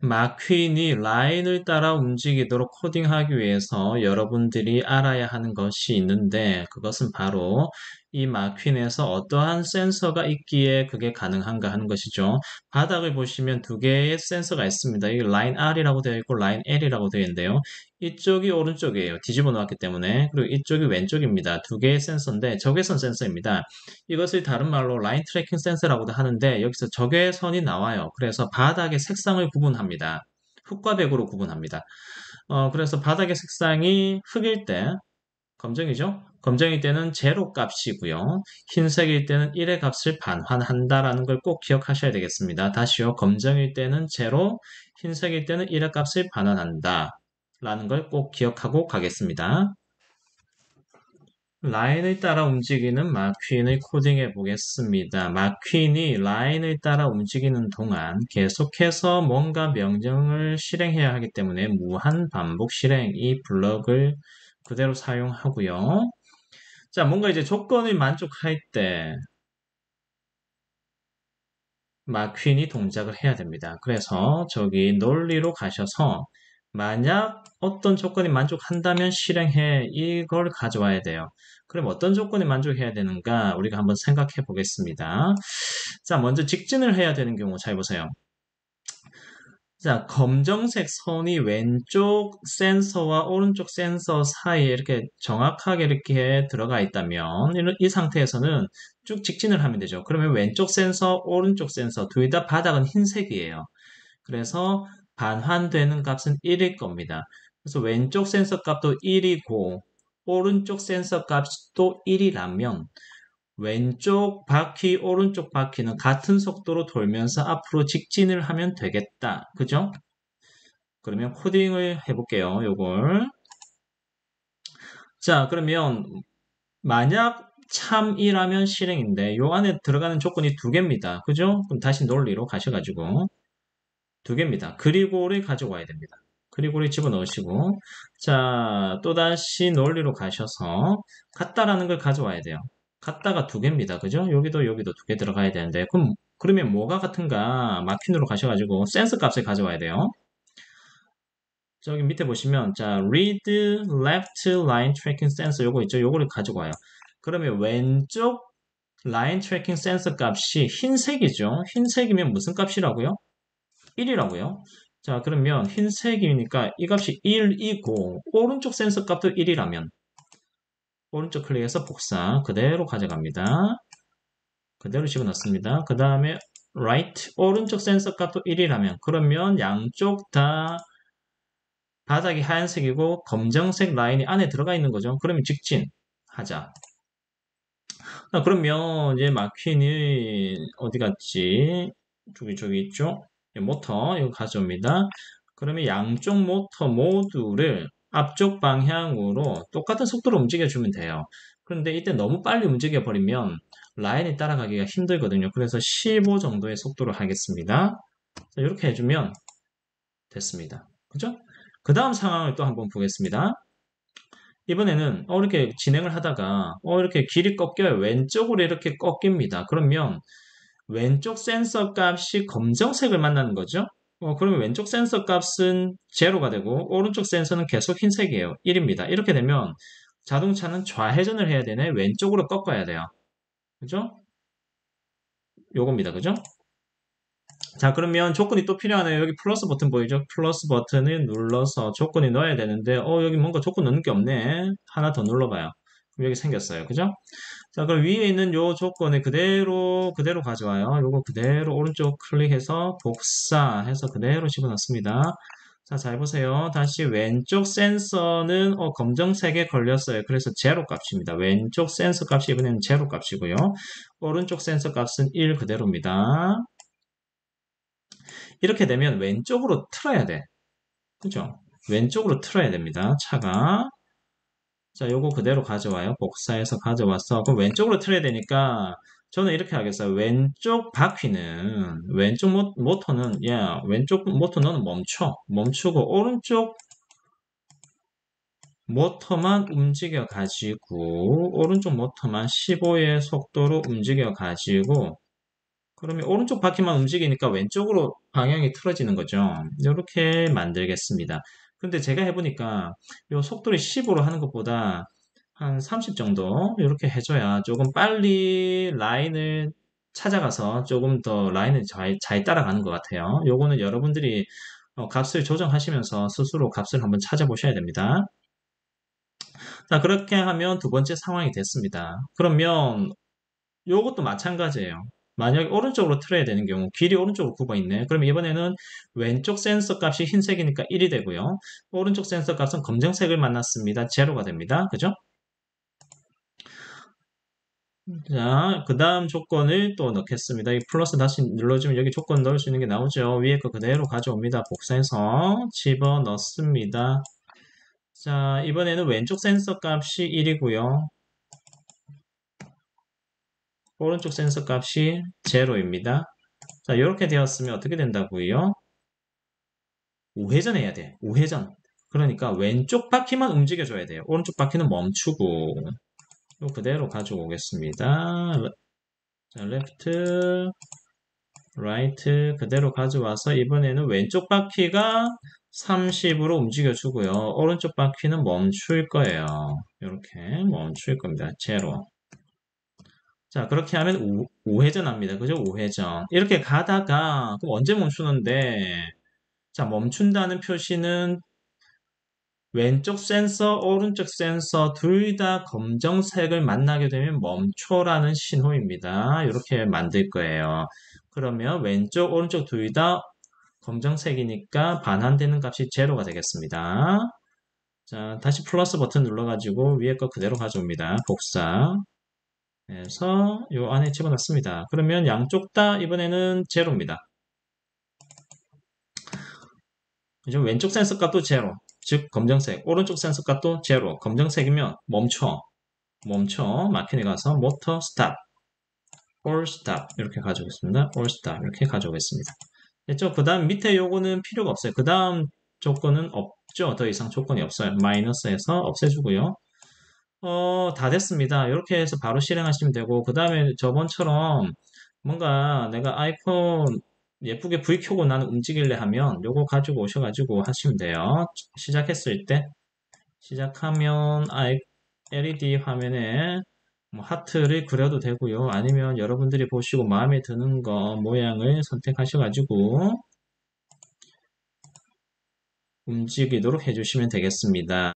마퀸이 라인을 따라 움직이도록 코딩하기 위해서 여러분들이 알아야 하는 것이 있는데 그것은 바로 이 마퀸에서 어떠한 센서가 있기에 그게 가능한가 하는 것이죠. 바닥을 보시면 두 개의 센서가 있습니다. 이 라인 R이라고 되어 있고 라인 L이라고 되어 있는데요. 이쪽이 오른쪽이에요. 뒤집어 놓았기 때문에. 그리고 이쪽이 왼쪽입니다. 두 개의 센서인데 적외선 센서입니다. 이것을 다른 말로 라인 트래킹 센서라고도 하는데 여기서 적외선이 나와요. 그래서 바닥의 색상을 구분합니다. 흑과 백으로 구분합니다. 그래서 바닥의 색상이 흑일 때 검정이죠? 검정일 때는 제로 값이고요. 흰색일 때는 1의 값을 반환한다라는 걸 꼭 기억하셔야 되겠습니다. 다시요. 검정일 때는 제로, 흰색일 때는 1의 값을 반환한다. 라는 걸 꼭 기억하고 가겠습니다. 라인을 따라 움직이는 마퀸을 코딩해 보겠습니다. 마퀸이 라인을 따라 움직이는 동안 계속해서 뭔가 명령을 실행해야 하기 때문에 무한 반복 실행 이 블럭을 그대로 사용하고요. 자, 뭔가 이제 조건을 만족할 때 마퀸이 동작을 해야 됩니다. 그래서 저기 논리로 가셔서 만약 어떤 조건이 만족한다면 실행해 이걸 가져와야 돼요. 그럼 어떤 조건이 만족해야 되는가 우리가 한번 생각해 보겠습니다. 자, 먼저 직진을 해야 되는 경우 잘 보세요. 자, 검정색 선이 왼쪽 센서와 오른쪽 센서 사이에 이렇게 정확하게 이렇게 들어가 있다면 이 상태에서는 쭉 직진을 하면 되죠. 그러면 왼쪽 센서, 오른쪽 센서 둘 다 바닥은 흰색이에요. 그래서 반환되는 값은 1일 겁니다. 그래서 왼쪽 센서 값도 1이고 오른쪽 센서 값도 1이라면 왼쪽 바퀴, 오른쪽 바퀴는 같은 속도로 돌면서 앞으로 직진을 하면 되겠다. 그죠? 그러면 코딩을 해볼게요. 요걸. 자, 그러면 만약 참이라면 실행인데 요 안에 들어가는 조건이 두 개입니다. 그죠? 그럼 다시 논리로 가셔가지고 두 개입니다. 그리고를 가져와야 됩니다. 그리고를 집어넣으시고 자, 또다시 논리로 가셔서 같다라는 걸 가져와야 돼요. 같다가 두 개입니다. 그죠? 여기도 두 개 들어가야 되는데 그러면 뭐가 같은가 마킹으로 가셔가지고 센서 값을 가져와야 돼요. 저기 밑에 보시면 자 read left line tracking sensor 요거 있죠? 요거를 가지고 와요. 그러면 왼쪽 라인 트래킹 센서 값이 흰색이죠. 흰색이면 무슨 값이라고요? 1이라고요. 자, 그러면 흰색이니까 이 값이 1이고 오른쪽 센서 값도 1이라면 오른쪽 클릭해서 복사 그대로 가져갑니다. 그대로 집어넣습니다. 그 다음에 right 오른쪽 센서 값도 1이라면 그러면 양쪽 다 바닥이 하얀색이고 검정색 라인이 안에 들어가 있는 거죠. 그러면 직진하자. 그러면 이제 마퀸이 어디 갔지? 저기 있죠? 모터 이거 가져옵니다. 그러면 양쪽 모터 모두를 앞쪽 방향으로 똑같은 속도로 움직여주면 돼요. 그런데 이때 너무 빨리 움직여 버리면 라인이 따라가기가 힘들거든요. 그래서 15 정도의 속도로 하겠습니다. 이렇게 해주면 됐습니다. 그죠? 그 다음 상황을 또 한번 보겠습니다. 이번에는 이렇게 진행을 하다가 이렇게 길이 꺾여요. 왼쪽으로 이렇게 꺾입니다. 그러면 왼쪽 센서 값이 검정색을 만나는 거죠. 그러면 왼쪽 센서 값은 제로가 되고 오른쪽 센서는 계속 흰색이에요. 1입니다. 이렇게 되면 자동차는 좌회전을 해야 되네. 왼쪽으로 꺾어야 돼요. 그죠? 요겁니다. 그죠? 자, 그러면 조건이 또 필요하네요. 여기 플러스 버튼 보이죠? 플러스 버튼을 눌러서 조건이 넣어야 되는데, 여기 뭔가 조건 넣는 게 없네. 하나 더 눌러봐요. 그럼 여기 생겼어요. 그죠? 자, 그럼 위에 있는 요 조건을 그대로 가져와요. 요거 그대로 오른쪽 클릭해서 복사해서 그대로 집어넣습니다. 자, 잘 보세요. 다시 왼쪽 센서는 검정색에 걸렸어요. 그래서 제로 값입니다. 왼쪽 센서 값이 이번에는 제로 값이고요. 오른쪽 센서 값은 1 그대로입니다. 이렇게 되면 왼쪽으로 틀어야 돼. 그죠? 왼쪽으로 틀어야 됩니다. 차가. 자, 요거 그대로 가져와요. 복사해서 가져와서. 그럼 왼쪽으로 틀어야 되니까 저는 이렇게 하겠어요. 왼쪽 바퀴는, 왼쪽 모터는, 왼쪽 모터 너는 멈춰. 멈추고, 오른쪽 모터만 움직여 가지고, 오른쪽 모터만 15의 속도로 움직여 가지고, 그러면 오른쪽 바퀴만 움직이니까 왼쪽으로 방향이 틀어지는 거죠. 이렇게 만들겠습니다. 근데 제가 해보니까 이 속도를 10으로 하는 것보다 한 30 정도 이렇게 해줘야 조금 빨리 라인을 찾아가서 조금 더 라인을 잘 따라가는 것 같아요. 요거는 여러분들이 값을 조정하시면서 스스로 값을 한번 찾아보셔야 됩니다. 자, 그렇게 하면 두 번째 상황이 됐습니다. 그러면 요것도 마찬가지예요. 만약에 오른쪽으로 틀어야 되는 경우 길이 오른쪽으로 굽어 있네. 그럼 이번에는 왼쪽 센서 값이 흰색이니까 1이 되고요. 오른쪽 센서 값은 검정색을 만났습니다. 제로가 됩니다. 그죠? 자, 그 다음 조건을 또 넣겠습니다. 이 플러스 다시 눌러주면 여기 조건 넣을 수 있는 게 나오죠. 위에 거 그대로 가져옵니다. 복사해서 집어 넣습니다. 자, 이번에는 왼쪽 센서 값이 1이고요. 오른쪽 센서 값이 제로입니다. 자, 이렇게 되었으면 어떻게 된다고요? 우회전 해야 돼. 우회전. 그러니까 왼쪽 바퀴만 움직여줘야 돼요. 오른쪽 바퀴는 멈추고. 요 그대로 가져오겠습니다. 자, 레프트, 라이트 그대로 가져와서 이번에는 왼쪽 바퀴가 30으로 움직여주고요. 오른쪽 바퀴는 멈출 거예요. 이렇게 멈출 겁니다. 제로. 자, 그렇게 하면 우회전 합니다. 그죠? 우회전. 이렇게 가다가, 그럼 언제 멈추는데, 자, 멈춘다는 표시는 왼쪽 센서, 오른쪽 센서 둘 다 검정색을 만나게 되면 멈춰라는 신호입니다. 이렇게 만들 거예요. 그러면 왼쪽, 오른쪽 둘 다 검정색이니까 반환되는 값이 제로가 되겠습니다. 자, 다시 플러스 버튼 눌러가지고 위에 거 그대로 가져옵니다. 복사. 해서 요 안에 집어넣습니다. 그러면 양쪽 다 이번에는 제로입니다. 그죠? 왼쪽 센서 값도 제로. 즉 검정색. 오른쪽 센서 값도 제로. 검정색이면 멈춰. 멈춰. 마킹에 가서 모터 스탑. all stop. 이렇게 가져오겠습니다. all stop. 이렇게 가져오겠습니다. 됐죠? 그 다음 밑에 요거는 필요가 없어요. 그 다음 조건은 없죠. 더 이상 조건이 없어요. 마이너스에서 없애주고요. 다 됐습니다. 이렇게 해서 바로 실행하시면 되고, 그 다음에 저번처럼 뭔가 내가 아이폰 예쁘게 불 켜고 나는 움직일래 하면 요거 가지고 오셔가지고 하시면 돼요. 시작했을 때, 시작하면 LED 화면에 뭐 하트를 그려도 되고요. 아니면 여러분들이 보시고 마음에 드는 거 모양을 선택하셔가지고 움직이도록 해주시면 되겠습니다.